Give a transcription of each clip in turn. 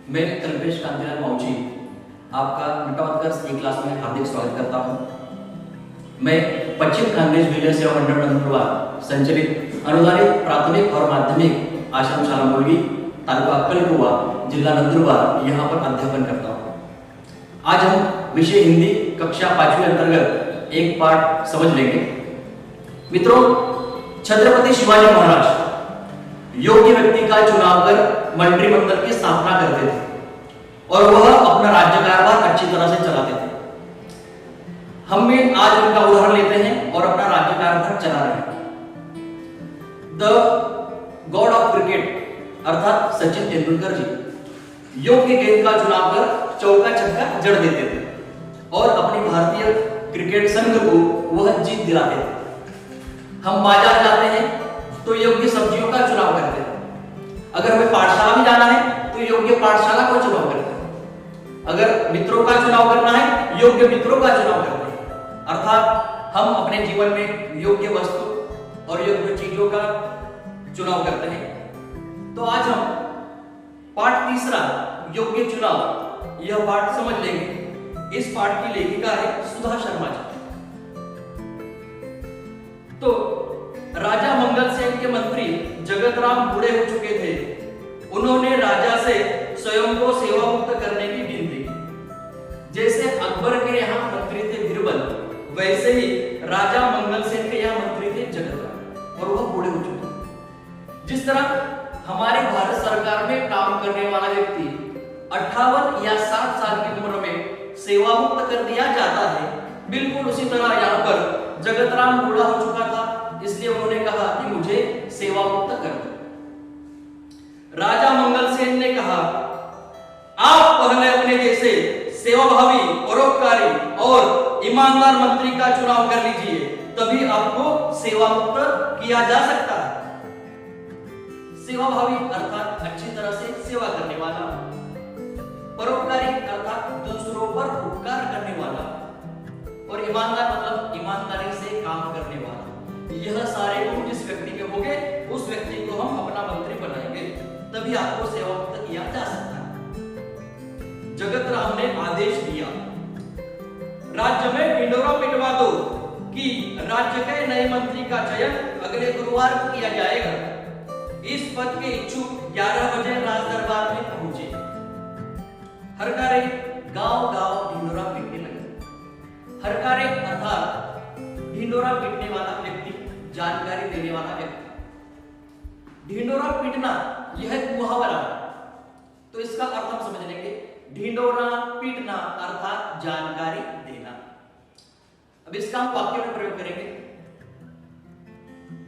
मैं कल्पेश कांतिलाल मौजी आपका नटवादकर ए क्लास में हार्दिक स्वागत करता हूं। मैं पश्चिम कांग्रेस विलेज सेवा मंडल नंदुरबार संचालित अनुदानित प्राथमिक और माध्यमिक आश्रम शाला मुलगी तालुका अक्कलकुवा जिला नंदुरबार यहाँ पर अध्यापन करता हूँ। आज हम विषय हिंदी कक्षा 5वीं अंतर्गत एक पाठ समझ लेंगे। मित्रों, छत्रपति शिवाजी महाराज योग्य व्यक्ति का चुनाव कर मंत्रिमंडल की स्थापना करते थे और वह अपना राज्य कारभार अच्छी तरह से चलाते थे। हम भी आज उनका उदाहरण लेते हैं और अपना राज्य कारभार चला रहे हैं। द गॉड ऑफ क्रिकेट अर्थात सचिन तेंदुलकर जी योग्य गेंद का चुनाव कर चौका छक्का जड़ देते थे और अपनी भारतीय क्रिकेट संघ को वह जीत दिलाते थे। हम बाजार जाते हैं तो योग्य सब्जियों का चुनाव करते हैं। अगर हमें पाठशाला में जाना है तो योग्य पाठशाला का चुनाव करते हैं। अगर मित्रों का चुनाव करना है योग्य मित्रों का चुनाव करते हैं। अर्थात हम अपने जीवन में योग्य वस्तु और योग्य चीजों का चुनाव करते हैं। तो आज हम पाठ तीसरा योग्य चुनाव यह पाठ समझ लेंगे। इस पाठ की लेखिका है सुधा शर्मा जी। तो राजा मंगल सेन के मंत्री जगतराम बूढ़े हो चुके थे। उन्होंने राजा से स्वयं को सेवा मुक्त करने की विनती की। जैसे अकबर के यहाँ मंत्री थे बीरबल, वैसे ही राजा मंगल सेन के यहाँ मंत्री थे जगतराम और वह बूढ़े हो चुके। जिस तरह हमारे भारत सरकार में काम करने वाला व्यक्ति 58 या 60 साल की उम्र में सेवा मुक्त कर दिया जाता है, बिल्कुल उसी तरह यहाँ पर जगतराम बूढ़ा हो चुका था, इसलिए उन्होंने कहा कि मुझे सेवा मुक्त कर दो। राजा मंगल सेन ने कहा, आप पहले अपने जैसे सेवाभावी, परोपकारी और ईमानदार मंत्री का चुनाव कर लीजिए, तभी आपको सेवा मुक्त किया जा सकता है। सेवाभावी अर्थात अच्छी तरह से सेवा करने वाला, परोपकारी अर्थात दूसरों पर उपकार करने वाला, और ईमानदार मतलब ईमानदारी से काम करने वाला। यह सारे गुण जिस व्यक्ति के होंगे उस व्यक्ति को हम अपना मंत्री बनाएंगे, तभी आपको सेवा मुक्त किया जा सकता है। जगतराम ने आदेश दिया, राज्य में ढिंढोरा पिटवा दो कि राज्य के नए मंत्री का चयन अगले गुरुवार को किया जाएगा। इस पद के इच्छुक 11 बजे राज दरबार में पहुंचे। हरकारे गांव-गांव ढिंढोरा पीटने लगे। हरकारे अर्थात ढिंढोरा पीटने वाला व्यक्ति, जानकारी देने वाला व्यक्ति। ढिंढोरा पीटना यह एक मुहावरा, तो इसका अर्थ हम समझ लेंगे। ढिंढोरा पीटना अर्थात जानकारी देना। अब इसका हम वाक्य में प्रयोग करेंगे।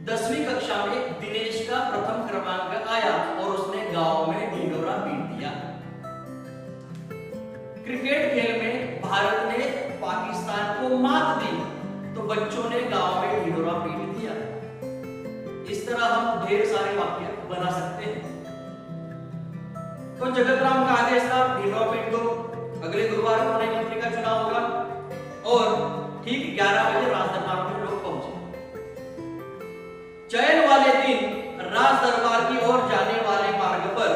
10वीं कक्षा में दिनेश का प्रथम क्रमांक आया और उसने गांव में ढिंढोरा पीट दिया। क्रिकेट खेल में भारत ने पाकिस्तान को मात दी तो बच्चों ने गांव में ढिंढोरा पीट दिया। इस तरह हम ढेर सारे वाक्य बना सकते हैं। तो जगतराम का आदेश था, ढिंढोरा पीट दो, अगले गुरुवार को नए मंत्री का चुनाव होगा, और ठीक 11 बजे राज दरबार में लोग पहुंचे। चयन वाले दिन राज दरबार की ओर जाने वाले मार्ग पर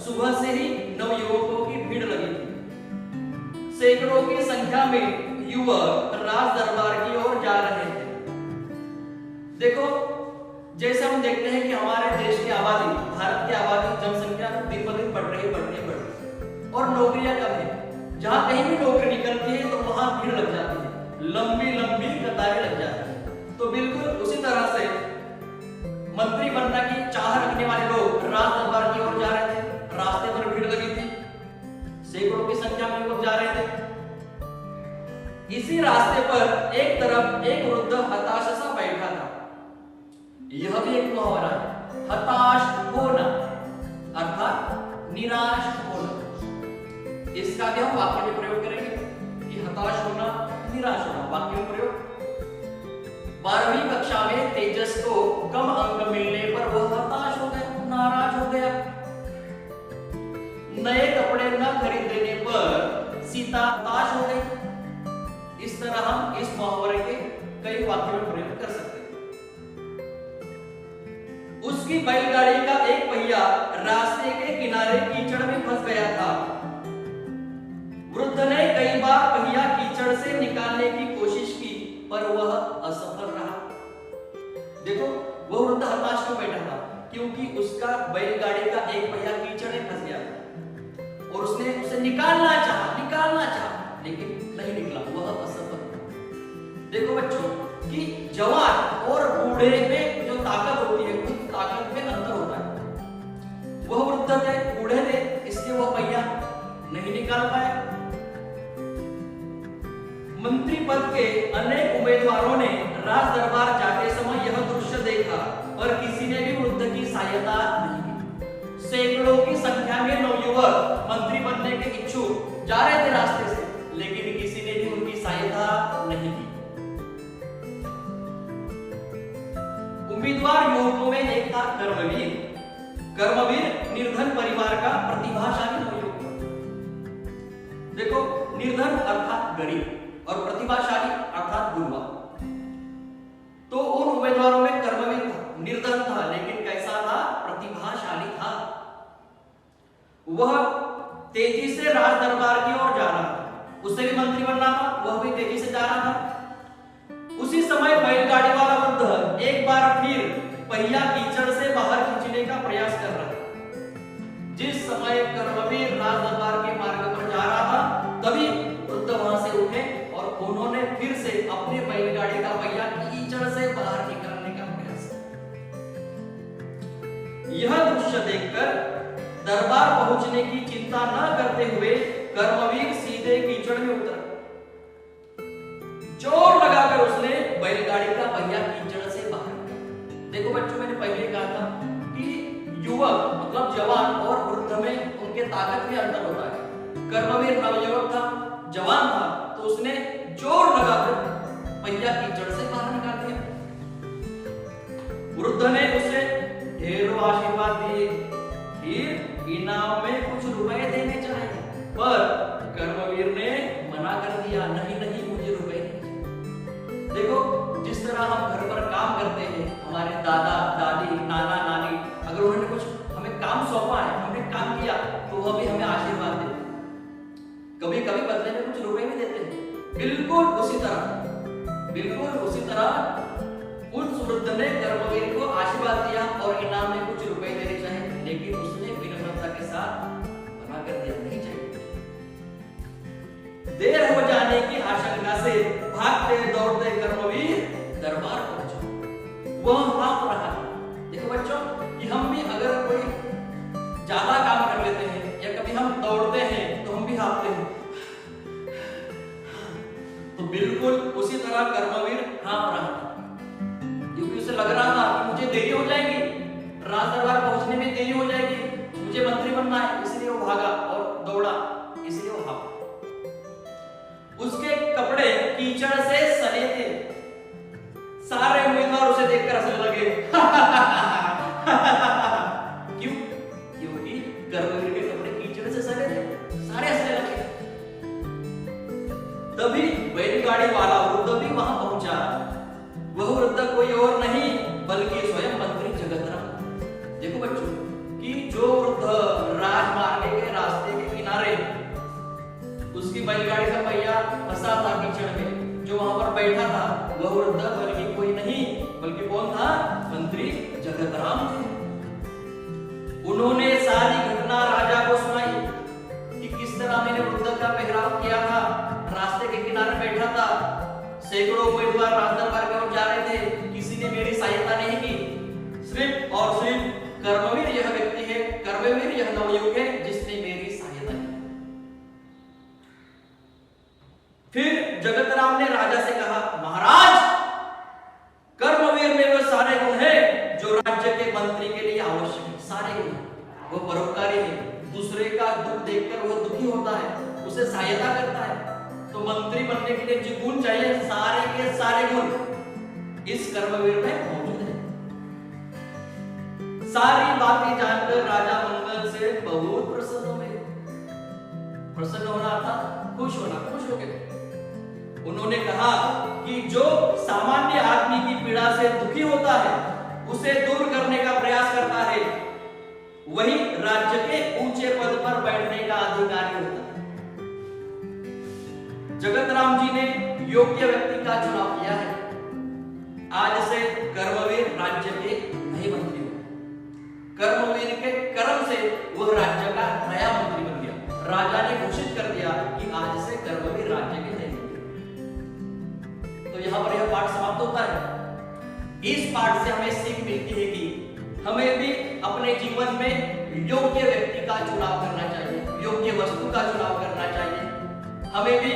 सुबह से ही नवयुवकों की भीड़ लगी थी। सैकड़ों की संख्या में युवक राज दरबार की ओर जा रहे थे। देखो, जैसे हम देखते हैं कि हमारे देश की आबादी, भारत की आबादी, जनसंख्या दिन ब दिन बढ़ रही और नौकरियां कम है। जहां कहीं भी नौकरी निकलती है तो वहां भीड़ लग जाती है, लंबी लंबी कतारें लग जाती है। तो बिल्कुल उसी तरह से मंत्री बनने की चाह रखने वाले लोग राज दरबार की ओर जा रहे थे। रास्ते पर भीड़ लगी थी, सैकड़ों की संख्या में लोग जा रहे थे। इसी रास्ते पर एक तरफ एक वृद्ध हताश सा बैठा था। यह भी एक मुहावरा है, हताश होना अर्थात निराश होना। इसका भी हम वाक्य में प्रयोग करेंगे कि हताश होना, निराश होना। वाक्य में प्रयोग। 12वीं कक्षा में तेजस को कम अंक मिलने पर वह हताश हो गया, नाराज हो गया। नए कपड़े न खरीद देने पर सीता हताश हो गई। इस तरह हम इस मुहावरे के कई वाक्यों में प्रयोग कर सकते हैं। उसकी बैलगाड़ी का एक पहिया रास्ते के किनारे कीचड़ में फंस गया था। से निकालने की कोशिश की, पर वह असफल रहा। देखो, वह वृद्ध हताश क्यों बैठा था? क्योंकि उसका बैलगाड़ी का एक पहिया कीचड़ में फंस गया था और उसने उसे निकालना चाहा, लेकिन नहीं निकला, वह असफल था। देखो बच्चों कि जवान और बूढ़े में जो ताकत होती है, उस ताकत में अंतर होता है। वह वृद्ध थे, बूढ़े थे, इसलिए वह पहिया नहीं निकाल पाए। मंत्री पद के अनेक उम्मीदवारों ने राज दरबार जाते समय यह दृश्य देखा, पर किसी ने भी वृद्ध की सहायता नहीं की। सैकड़ों की संख्या में नवयुवक मंत्री बनने के इच्छुक जा रहे थे रास्ते से, लेकिन किसी ने भी उनकी सहायता नहीं की। उम्मीदवार युवकों में एक था कर्मवीर। कर्मवीर निर्धन परिवार का प्रतिभाशाली नवयुवक था। देखो, निर्धन अर्थात गरीब और प्रतिभाशाली अर्थात गुणवान। तो उन उम्मीदवारों में कर्मवीर था, निर्धन था, लेकिन कैसा था? प्रतिभाशाली था। वह तेजी से राज दरबार की ओर जा रहा था। उसे भी मंत्री बनना था, वह भी तेजी से जा रहा था। उसी समय बैलगाड़ी वाला वृद्ध एक बार फिर पहिया कीचड़ से बाहर खींचने का प्रयास कर रहा था। जिस समय कर्मवीर राज दरबार के मार्ग पर जा रहा था, तभी वृद्ध वहां से उठे और उन्होंने फिर से अपने बैलगाड़ी का पहिया कीचड़ से बाहर निकालने का प्रयास किया। यह दृश्य देखकर दरबार पहुंचने की चिंता न करते हुए कर्मवीर सीधे कीचड़ में उतरा। जोर लगाकर उसने बैलगाड़ी का पहिया कीचड़ से बाहर निकाला। देखो बच्चों, मैंने पहले कहा था कि युवक मतलब जवान और वृद्ध में उनके ताकत में अंतर होता है। कर्मवीर नवयुवक था, जवान था, तो उसने जोर लगाकर पहिया कीचड़ से बाहर निकाल दिया। वृद्ध ने उसे ढेरों आशीर्वाद दिए, फिर इनाम में कुछ रुपए देने चाहे, पर कर्मवीर ने मना कर दिया, नहीं नहीं, मुझे रुपए नहीं। देखो, जिस तरह हम घर पर काम करते हैं, हमारे दादा दादी नाना नानी अगर उन्होंने कुछ हमें काम सौंपा है, हमने काम किया, तो वह भी हमें आशीर्वाद देते, कभी कभी बदले में कुछ रुपए भी देते हैं। बिल्कुल उसी तरह उस वृद्ध ने कर्मवीर को आशीर्वाद दिया और इनाम में कुछ रुपए देने चाहे, लेकिन उसने विनम्रता के साथ मना कर दिया, नहीं चाहिए। देर हो जाने की आशंका से भागते दौड़ते कर्मवीर दरबार पहुंचा। वह हाँफ रहा था। देखो बच्चों कि हम भी अगर कोई ज्यादा काम कर लेते हैं या कभी हम दौड़ते हैं तो हम भी हाँफते हैं, तो बिल्कुल उसी तरह कर्मवीर हाँफ रहा था, क्योंकि उसे लग रहा था कि मुझे देरी हो जाएगी, राज दरबार पहुंचने में देरी हो जाएगी, मुझे मंत्री बनना है। इसलिए वो भागा और दौड़ा, इसलिए वो हाँफा। उसके कपड़े कीचड़ से सने थे। सारे उम्मीदवार उसे देखकर हंसने लगे। क्यों? क्योंकि कर्मवीर के कपड़े कीचड़ से सने थे, सारे हंसने लगे। तभी बैलगाड़ी वाला वृद्ध भी वहां पहुंचा। वह वृद्ध कोई और नहीं बल्कि स्वयं मंत्री जगतराम। देखो बच्चों कि जो वृद्ध राजमार्ग के रास्ते के किनारे उसकी बैलगाड़ी का पहिया फंसा था कीचड़ में, जो वहां पर बैठा था, वह वृद्ध बल्कि कोई नहीं बल्कि कौन था? मंत्री जगतराम थे। उन्होंने सारी घटना राजा को सुनाई कि किस तरह मैंने वृद्ध का पहराव किया था, रास्ते के किनारे बैठा था, सैकड़ों उम्मीदवार राज दरबार की ओर जा रहे थे, किसी ने मेरी सहायता नहीं की। सिर्फ और सिर्फ कर्मवीर यह व्यक्ति है, कर्मवीर यह नवयुवक है जिसने मेरी सहायता की। फिर जगतराम ने राजा से कहा, महाराज, कर्मवीर में वह सारे गुण हैं जो राज्य के मंत्री के लिए आवश्यक है। सारे गुण, वह परोपकारी है, दूसरे का दुख देखकर वह दुखी होता है, उसे सहायता करता है। तो मंत्री बनने के लिए जो गुण चाहिए, सारे के सारे गुण इस कर्मवीर में मौजूद है। सारी बातें जानकर राजा मंगल से बहुत प्रसन्न हुए। प्रसन्न होना था खुश होना, खुश हो गए। उन्होंने कहा कि जो सामान्य आदमी की पीड़ा से दुखी होता है, उसे दूर करने का प्रयास करता है, वही राज्य के ऊंचे पद पर बैठने का अधिकारी होता है। जगतराम जी ने योग्य व्यक्ति का चुनाव किया है। आज से कर्मवीर राज्य के नए मंत्री हुए। कर्मवीर के कर्म से वह राज्य का नया मंत्री बन गया। राजा ने घोषित कर दिया कि आज से कर्मवीर राज्य के नए मंत्री। तो यहाँ पर यह पाठ समाप्त होता है। इस पाठ से हमें सीख मिलती है कि हमें भी अपने जीवन में योग्य व्यक्ति का चुनाव करना चाहिए, योग्य वस्तु का चुनाव करना चाहिए। हमें भी